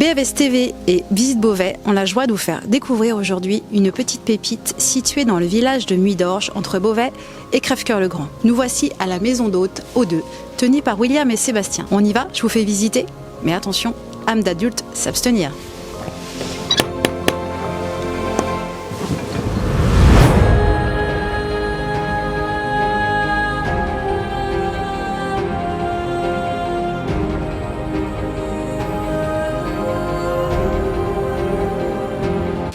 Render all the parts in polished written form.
BFS TV et Visite Beauvais ont la joie de vous faire découvrir aujourd'hui une petite pépite située dans le village de Muydorge entre Beauvais et Crèvecœur-le-Grand. Nous voici à la maison d'hôte O2, tenue par William et Sébastien. On y va, je vous fais visiter, mais attention, âme d'adulte s'abstenir.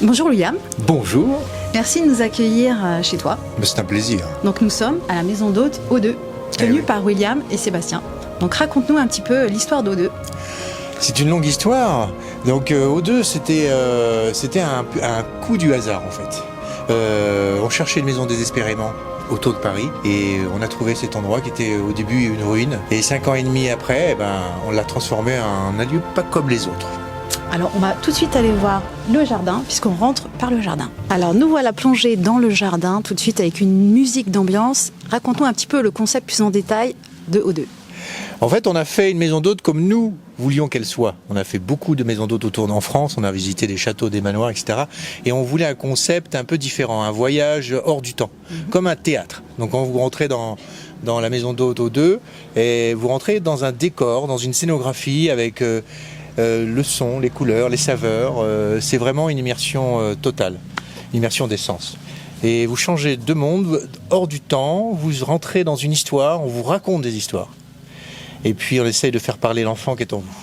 Bonjour William. Bonjour. Merci de nous accueillir chez toi. C'est un plaisir. Donc nous sommes à la maison d'hôte O2, tenue par William et Sébastien. Donc raconte-nous un petit peu l'histoire d'O2. C'est une longue histoire. Donc O2, c'était un coup du hasard en fait. On cherchait une maison désespérément autour de Paris et on a trouvé cet endroit qui était au début une ruine. Et 5 ans et demi après, on l'a transformé en un lieu pas comme les autres. Alors on va tout de suite aller voir le jardin puisqu'on rentre par le jardin. Alors nous voilà plongés dans le jardin tout de suite avec une musique d'ambiance. Raconte-nous un petit peu le concept plus en détail de O2. En fait, on a fait une maison d'hôte comme nous voulions qu'elle soit. On a fait beaucoup de maisons d'hôtes autour en France, on a visité des châteaux, des manoirs, etc. Et on voulait un concept un peu différent, un voyage hors du temps, comme un théâtre. Donc quand vous rentrez dans la maison d'hôte O2, et vous rentrez dans un décor, dans une scénographie avec le son, les couleurs, les saveurs. C'est vraiment une immersion totale, une immersion des sens. Et vous changez de monde, hors du temps, vous rentrez dans une histoire, on vous raconte des histoires. Et puis on essaye de faire parler l'enfant qui est en vous.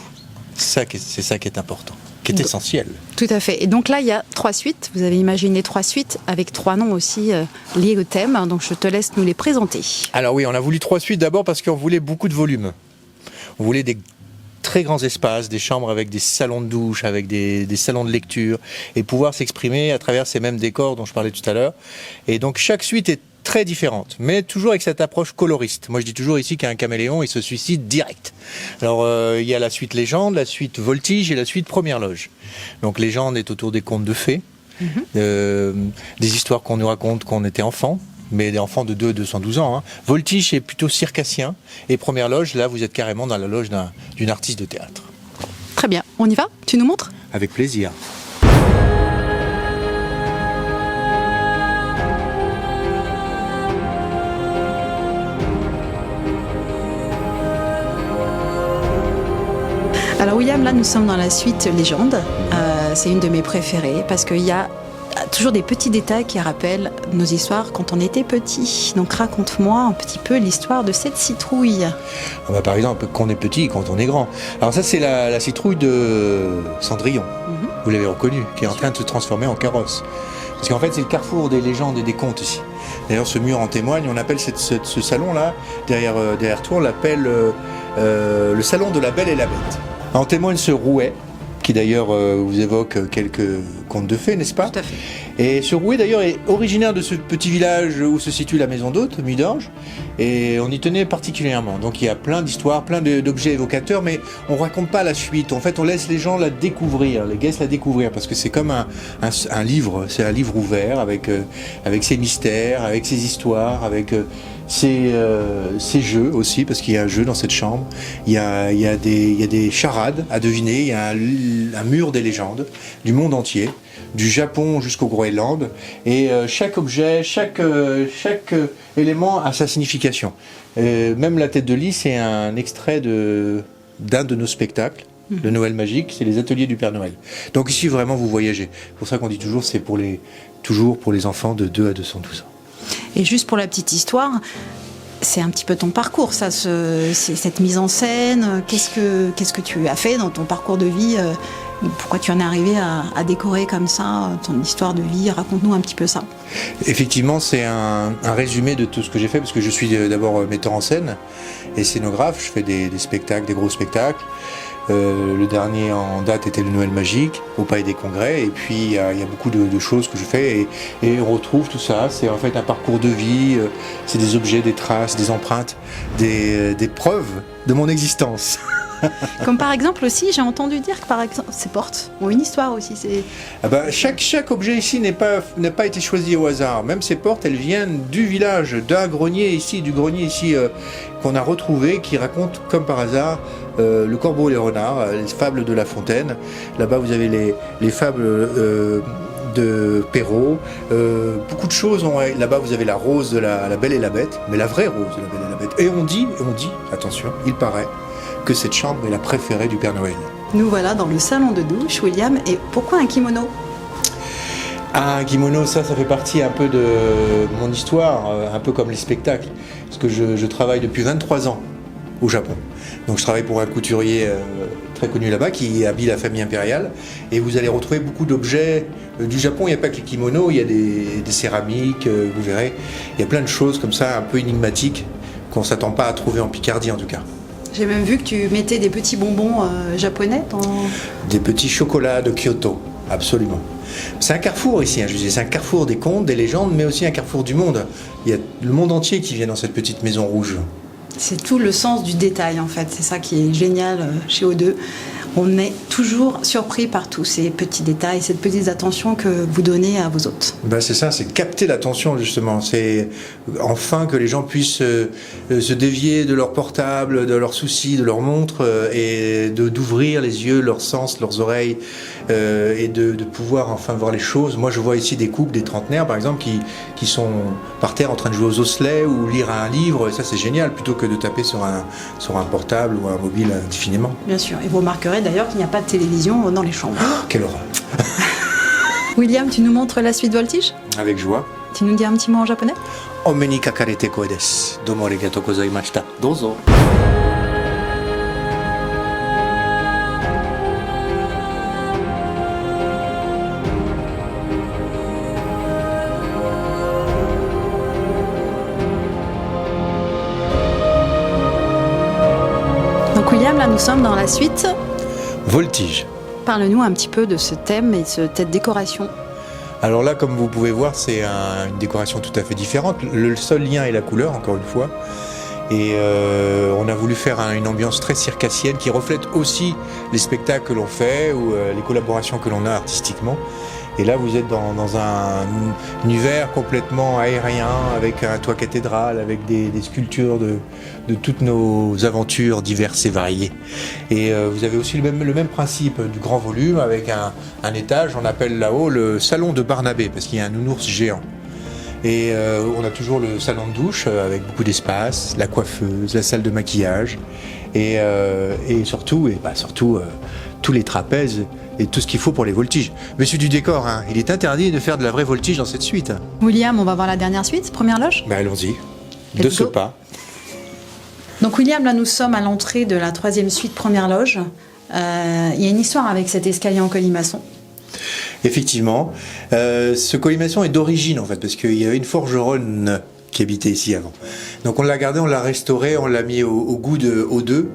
C'est ça qui est important, qui est essentiel. Tout à fait. Et donc là, il y a 3 suites. Vous avez imaginé 3 suites avec 3 noms aussi liés au thème. Donc je te laisse nous les présenter. Alors oui, on a voulu 3 suites d'abord parce qu'on voulait beaucoup de volume. On voulait des très grands espaces, des chambres avec des salons de douche, avec des salons de lecture, et pouvoir s'exprimer à travers ces mêmes décors dont je parlais tout à l'heure. Et donc chaque suite est très différente, mais toujours avec cette approche coloriste. Moi je dis toujours ici qu'un caméléon il se suicide direct. Alors il y a la suite légende, la suite voltige et la suite première loge. Donc légende est autour des contes de fées, des histoires qu'on nous raconte quand on était enfant, mais des enfants de 212 ans. Hein. Voltige est plutôt circassien. Et première loge, là, vous êtes carrément dans la loge d'une artiste de théâtre. Très bien. On y va ? Tu nous montres ? Avec plaisir. Alors William, là, nous sommes dans la suite légende. C'est une de mes préférées parce qu'il y a toujours des petits détails qui rappellent nos histoires quand on était petit. Donc raconte-moi un petit peu l'histoire de cette citrouille. Par exemple, quand on est petit et quand on est grand. Alors ça, c'est la citrouille de Cendrillon. Vous l'avez reconnue, qui est en train de se transformer en carrosse. Parce qu'en fait, c'est le carrefour des légendes et des contes ici. D'ailleurs, ce mur en témoigne. On appelle ce salon-là, derrière toi, on l'appelle le salon de la Belle et la Bête. En témoigne ce rouet, qui d'ailleurs vous évoque quelques contes de fées, n'est-ce pas ? Tout à fait. Et ce rouet d'ailleurs est originaire de ce petit village où se situe la maison d'hôte, Muydorge, et on y tenait particulièrement. Donc il y a plein d'histoires, plein d'objets évocateurs, mais on raconte pas la suite. En fait, on laisse les gens la découvrir, les guests la découvrir, parce que c'est comme un livre, c'est un livre ouvert avec ses mystères, avec ses histoires, avec ces jeux aussi, parce qu'il y a un jeu dans cette chambre, il y a des charades à deviner, il y a un mur des légendes du monde entier, du Japon jusqu'au Groenland, et chaque objet, chaque élément a sa signification. Même la tête de lit, c'est un extrait d'un de nos spectacles, le Noël magique, c'est les ateliers du Père Noël. Donc ici vraiment vous voyagez. C'est pour ça qu'on dit toujours c'est toujours pour les enfants de 2 à 212 ans. Et juste pour la petite histoire, c'est un petit peu ton parcours, ça, cette mise en scène. Qu'est-ce que tu as fait dans ton parcours de vie ? Pourquoi tu en es arrivé à décorer comme ça ton histoire de vie ? Raconte-nous un petit peu ça. Effectivement, c'est un résumé de tout ce que j'ai fait, parce que je suis d'abord metteur en scène et scénographe. Je fais des spectacles, des gros spectacles. Le dernier en date était le Noël magique au Palais des Congrès, et puis il y a beaucoup de choses que je fais et on retrouve tout ça. C'est en fait un parcours de vie, c'est des objets, des traces, des empreintes, des preuves de mon existence. Comme par exemple aussi, j'ai entendu dire que par exemple, ces portes ont une histoire aussi. Ah bah, chaque objet ici n'a pas été choisi au hasard. Même ces portes, elles viennent du village, d'un grenier ici, qu'on a retrouvé, qui raconte comme par hasard le corbeau et les renards, les fables de La Fontaine. Là-bas, vous avez les fables de Perrault. Beaucoup de choses. Là-bas, vous avez la rose de la Belle et la Bête, mais la vraie rose de la Belle et la Bête. Et on dit, attention, il paraît que cette chambre est la préférée du Père Noël. Nous voilà dans le salon de douche, William. Et pourquoi un kimono? Un kimono, ça fait partie un peu de mon histoire, un peu comme les spectacles. Parce que je travaille depuis 23 ans au Japon. Donc je travaille pour un couturier très connu là-bas qui habille la famille impériale. Et vous allez retrouver beaucoup d'objets du Japon. Il n'y a pas que les kimonos, il y a des céramiques, vous verrez. Il y a plein de choses comme ça, un peu énigmatiques, qu'on ne s'attend pas à trouver en Picardie en tout cas. J'ai même vu que tu mettais des petits bonbons japonais dans... Des petits chocolats de Kyoto, absolument. C'est un carrefour ici, je disais, c'est un carrefour des contes, des légendes, mais aussi un carrefour du monde. Il y a le monde entier qui vient dans cette petite maison rouge. C'est tout le sens du détail en fait, c'est ça qui est génial chez O2. On est toujours surpris par tous ces petits détails, cette petite attention que vous donnez à vos hôtes. Ben c'est ça, c'est capter l'attention justement. C'est enfin que les gens puissent se dévier de leur portable, de leurs soucis, de leurs montres et d'ouvrir les yeux, leurs sens, leurs oreilles et de pouvoir enfin voir les choses. Moi je vois ici des couples, des trentenaires par exemple qui sont par terre en train de jouer aux osselets ou lire un livre, et ça c'est génial plutôt que de taper sur un portable ou un mobile indéfiniment. Bien sûr, et vous remarquerez d'ailleurs qu'il n'y a pas de télévision dans les chambres. Oh, quelle horreur. William, tu nous montres la suite Voltige? Avec joie. Tu nous dis un petit mot en japonais? Omme ni kakarete koe desu. Domo arigatou gozaimashita. Dozo. Donc William, là nous sommes dans la suite Voltige. Parle-nous un petit peu de ce thème et de cette décoration. Alors là, comme vous pouvez voir, c'est une décoration tout à fait différente. Le seul lien est la couleur, encore une fois. Et on a voulu faire une ambiance très circassienne qui reflète aussi les spectacles que l'on fait ou les collaborations que l'on a artistiquement. Et là, vous êtes dans un univers complètement aérien, avec un toit cathédral, avec des sculptures de toutes nos aventures diverses et variées. Et vous avez aussi le même principe du grand volume, avec un étage, on appelle là-haut le salon de Barnabé, parce qu'il y a un nounours géant. Et on a toujours le salon de douche, avec beaucoup d'espace, la coiffeuse, la salle de maquillage, et surtout tous les trapèzes, et tout ce qu'il faut pour les voltiges. Monsieur du décor, il est interdit de faire de la vraie voltige dans cette suite. William, on va voir la dernière suite, première loge? Allons-y, de Let's ce go. pas. Donc William, là nous sommes à l'entrée de la troisième suite, première loge. Il y a une histoire avec cet escalier en colimaçon. Effectivement, ce colimaçon est d'origine en fait, parce qu'il y avait une forgeronne qui habitait ici avant. Donc on l'a gardé, on l'a restauré, on l'a mis au goût de O2.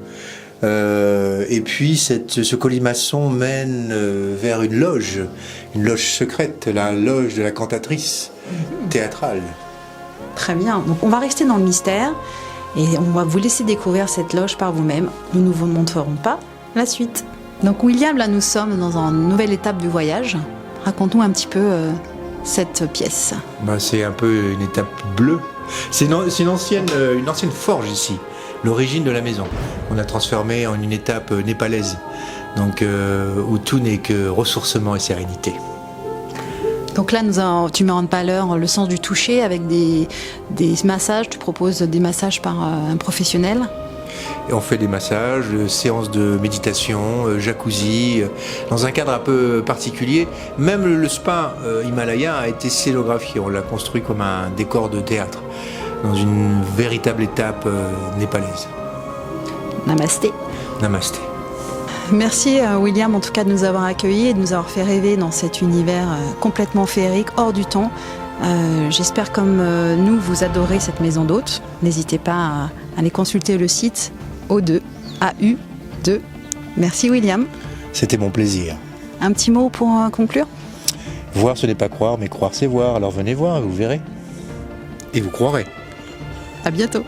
Et puis ce colimaçon mène vers une loge secrète, la loge de la cantatrice théâtrale. Très bien, donc on va rester dans le mystère et on va vous laisser découvrir cette loge par vous-même. Nous ne vous montrerons pas la suite. Donc William, là nous sommes dans une nouvelle étape du voyage. Raconte-nous un petit peu cette pièce. C'est un peu une étape bleue. C'est une ancienne forge ici. L'origine de la maison. On a transformé en une étape népalaise, donc où tout n'est que ressourcement et sérénité. Donc là, tu mets en valeur le sens du toucher avec des massages. Tu proposes des massages par un professionnel. Et on fait des massages, séances de méditation, jacuzzi, dans un cadre un peu particulier. Même le spa Himalaya a été scénographié. On l'a construit comme un décor de théâtre, dans une véritable étape népalaise. Namasté. Namasté. Merci William en tout cas de nous avoir accueillis et de nous avoir fait rêver dans cet univers complètement féerique, hors du temps. J'espère comme nous vous adorez cette maison d'hôtes. N'hésitez pas à aller consulter le site O2, AU2. Merci William. C'était mon plaisir. Un petit mot pour conclure? Voir ce n'est pas croire, mais croire c'est voir. Alors venez voir, vous verrez. Et vous croirez. À bientôt.